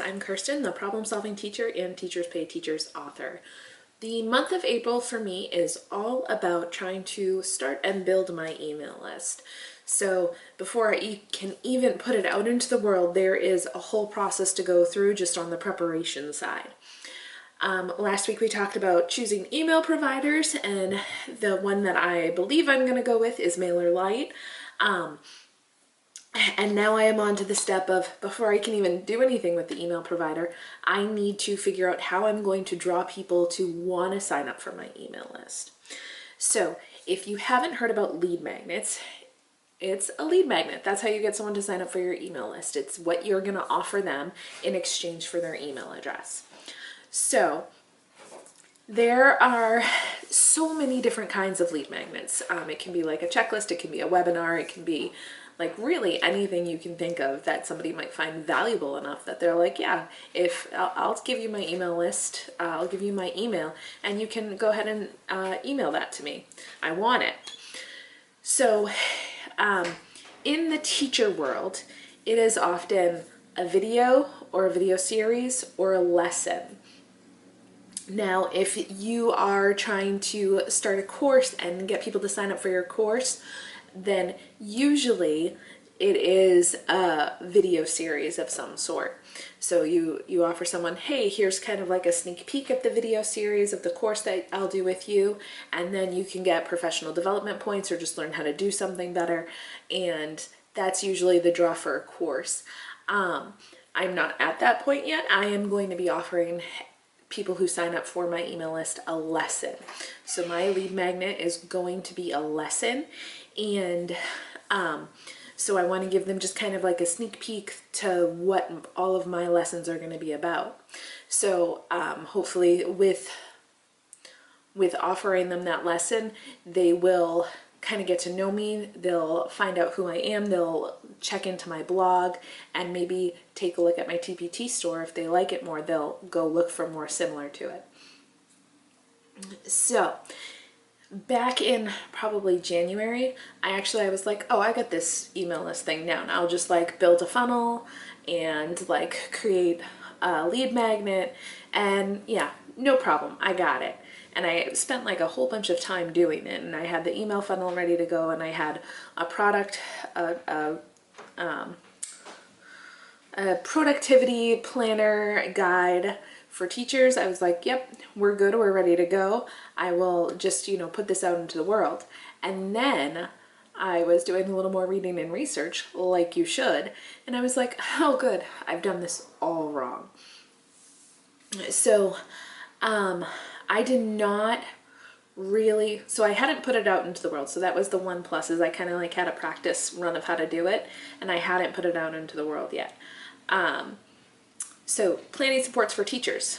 guys, I'm Kirsten, the problem solving teacher and Teachers Pay Teachers author. The month of April for me is all about trying to start and build my email list. So before I can even put it out into the world, there is a whole process to go through just on the preparation side. Last week we talked about choosing email providers, and the one that I believe I'm going to go with is MailerLite. And now I am on to the step of, before I can even do anything with the email provider, I need to figure out how I'm going to draw people to want to sign up for my email list. So if you haven't heard about lead magnets, it's a lead magnet. That's how you get someone to sign up for your email list. It's what you're going to offer them in exchange for their email address. So there are so many different kinds of lead magnets. It can be like a checklist, it can be a webinar, it can be like really anything you can think of that somebody might find valuable enough that they're like, yeah, if I'll give you my email list, I'll give you my email, and you can go ahead and email that to me. I want it. So in the teacher world, it is often a video or a video series or a lesson. Now, if you are trying to start a course and get people to sign up for your course, then usually it is a video series of some sort. So you offer someone, hey, here's kind of like a sneak peek at the video series of the course that I'll do with you, and then you can get professional development points or just learn how to do something better, and that's usually the draw for a course. I'm not at that point yet. I am going to be offering people who sign up for my email list a lesson. So my lead magnet is going to be a lesson, and so I want to give them just kind of like a sneak peek to what all of my lessons are going to be about. So hopefully with offering them that lesson, they will kind of get to know me, they'll find out who I am, they'll check into my blog, and maybe take a look at my TpT store. If they like it more, they'll go look for more similar to it. So back in probably January, I was like, oh, I got this email list thing down. I'll just like build a funnel and like create a lead magnet, and yeah, no problem, I got it. And I spent like a whole bunch of time doing it, and I had the email funnel ready to go, and I had a productivity planner guide for teachers. I was like, yep, we're good, we're ready to go. I will just, put this out into the world. And then I was doing a little more reading and research, like you should, and I was like, oh good, I've done this all wrong. So I did not really, so I hadn't put it out into the world. So that was the one plus, is I kind of like had a practice run of how to do it, and I hadn't put it out into the world yet. So planning supports for teachers.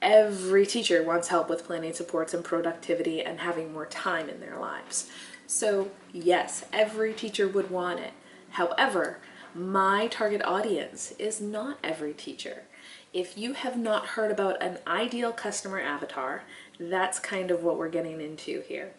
Every teacher wants help with planning supports and productivity and having more time in their lives. So yes, every teacher would want it. However, my target audience is not every teacher. If you have not heard about an ideal customer avatar, that's kind of what we're getting into here.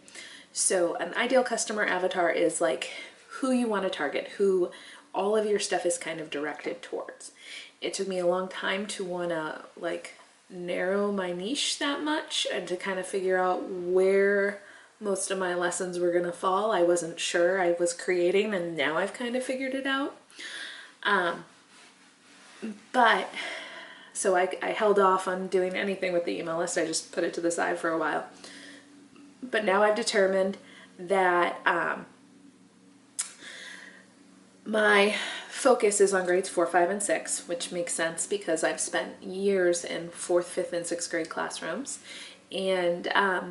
So an ideal customer avatar is like who you want to target, who all of your stuff is kind of directed towards. It took me a long time to want to like narrow my niche that much and to kind of figure out where most of my lessons were going to fall. I wasn't sure. I was creating, and now I've kind of figured it out. So I held off on doing anything with the email list. I just put it to the side for a while. But now I've determined that my focus is on grades 4, 5, and 6, which makes sense because I've spent years in 4th, 5th, and 6th grade classrooms. And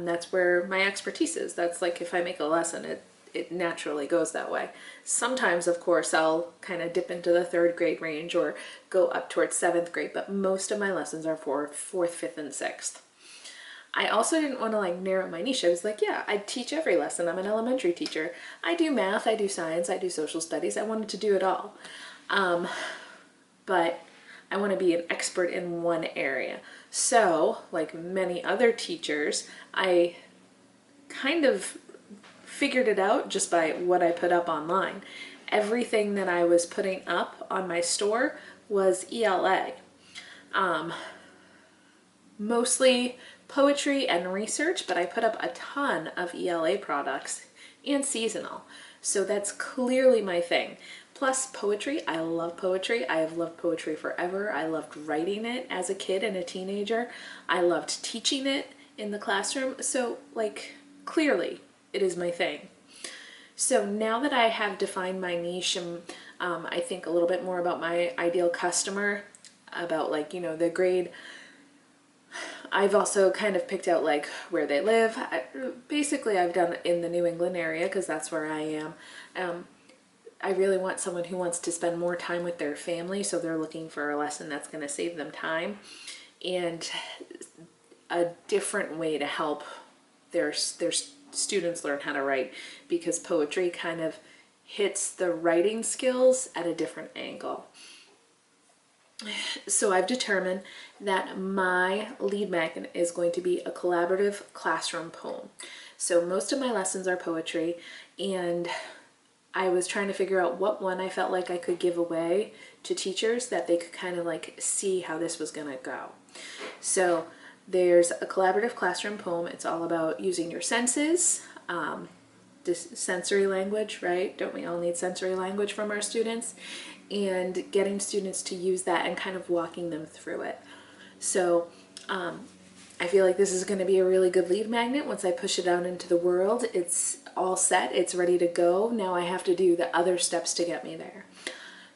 that's where my expertise is. That's like if I make a lesson, it naturally goes that way. Sometimes, of course, I'll kind of dip into the 3rd grade range or go up towards 7th grade, but most of my lessons are for 4th, 5th, and 6th. I also didn't want to like narrow my niche. I was like, yeah, I teach every lesson. I'm an elementary teacher. I do math, I do science, I do social studies. I wanted to do it all. But I want to be an expert in one area. So, like many other teachers, I kind of figured it out just by what I put up online. Everything that I was putting up on my store was ELA. mostly poetry and research, but I put up a ton of ELA products and seasonal. So that's clearly my thing. Plus poetry, I love poetry. I have loved poetry forever. I loved writing it as a kid and a teenager. I loved teaching it in the classroom. So like clearly it is my thing. So now that I have defined my niche and I think a little bit more about my ideal customer, about like, you know, the grade, I've also kind of picked out like where they live. Basically, I've done in the New England area because that's where I am. I really want someone who wants to spend more time with their family, so they're looking for a lesson that's going to save them time and a different way to help their students learn how to write, because poetry kind of hits the writing skills at a different angle. So I've determined that my lead magnet is going to be a collaborative classroom poem. So most of my lessons are poetry, and I was trying to figure out what one I felt like I could give away to teachers that they could kind of like see how this was going to go. So there's a collaborative classroom poem. It's all about using your senses, this sensory language, right? Don't we all need sensory language from our students? And getting students to use that and kind of walking them through it. So I feel like this is going to be a really good lead magnet. Once I push it out into the world, it's all set, it's ready to go. Now I have to do the other steps to get me there.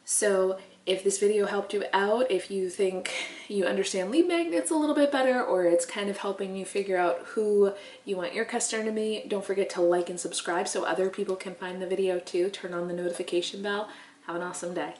So if this video helped you out, if you think you understand lead magnets a little bit better, or it's kind of helping you figure out who you want your customer to be, don't forget to like and subscribe so other people can find the video too. Turn on the notification bell. Have an awesome day.